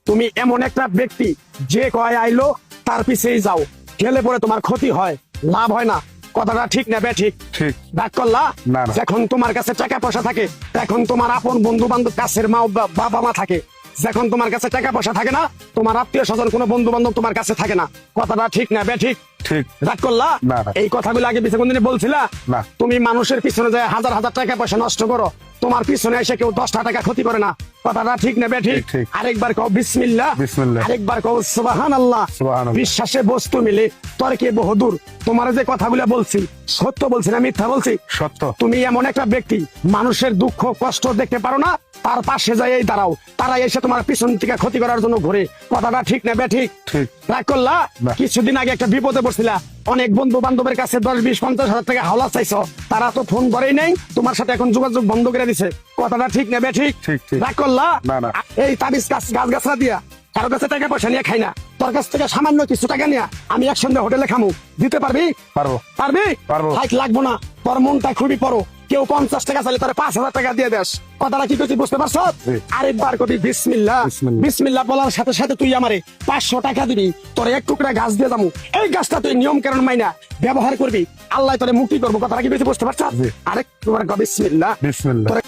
তুমি এমন একটা ব্যক্তি যে কয় আইলো তার পিছেই যাও, গেলে পরে তোমার ক্ষতি হয়, লাভ হয় না। কথাটা ঠিক না ঠিক? ঠিক। ডাক করলা না, না। যখন তোমার কাছে টাকা পয়সা থাকে তখন তোমার আপন বন্ধু বান্ধব, কাছের মা বাবা মা থাকে। যখন তোমার কাছে টাকা পয়সা থাকে না, তোমার আত্মীয় স্বজন কোনো বন্ধু বান্ধব তোমার কাছে থাকে না। কথাটা ঠিক না ঠিক? ঠিক। রাগ করলা? না, না। এই কথাগুলো আগে পিছনে কোনদিন বলছিলা? না। তুমি মানুষের পিছনে যায় হাজার হাজার টাকা পয়সা নষ্ট করো, তোমার পিছনে এসে কেউ 10টা টাকা ক্ষতি করে না। কথাটা ঠিক না ঠিক? ঠিক। আরেকবার কও বিসমিল্লাহ, বিসমিল্লাহ। আরেকবার কও সুবহানাল্লাহ। সুবহানাল্লাহ। বিশ্বাসে বস্তু মিলে তর্কে বহুদূর। তোমার যে কথাগুলো বলছি সত্য বলছি না মিথ্যা বলছি? সত্য। তুমি এমন একটা ব্যক্তি, মানুষের দুঃখ কষ্ট দেখতে পারো না, তার পাশে যাই দাঁড়াও, তারা এসে তোমার পিছন থেকে ক্ষতি করার জন্য ঘুরে। কথাটা ঠিক না ঠিক? ঠিক। রাগ করলা? না। কিছুদিন আগে একটা বিপদে পড়ছিলা, অনেক বন্ধু বান্ধবের কাছে 10-20-50 হাজার টাকা হাওলা চাইছো, তারা তো ফোন করেই নাই, তোমার সাথে এখন যোগাযোগ বন্ধ করে দিছে। কথাটা ঠিক না ঠিক? ঠিক, ঠিক। রাগ করলা? না, না। এই তাবিজ গাছ গাছরা দিয়া কারো কাছে টাকা পয়সা নিয়ে খাই না, তোর কাছ থেকে সামান্য কিছু টাকা নিয়ে আমি একসঙ্গে হোটেলে খামু, দিতে পারবি? পারবো। পারবি? পারবো। হাইট লাগবো না, তোর মনটা খুবই বড়। কেউ 50 টাকা চাইলে তোর 5,000 টাকা দিয়ে দেস। কথাটা কি করছি বুঝতে পারছ? জি। আরেকবার কবি বিসমিল্লাহ। বিসমিল্লাহ। বিসমিল্লাহ বলার সাথে সাথে তুই আমারে 500 টাকা দিবি, তোর এক টুকরা গাছ দিয়ে যাবো। এই গাছটা তুই নিয়ম কারণ মাইনা ব্যবহার করবি, আল্লাহ তোরে মুক্তি করবো। কথাটা কি করছি বুঝতে পারছ? জি। আরেকবার কবি বিসমিল্লাহ। বিসমিল্লাহ। তোরে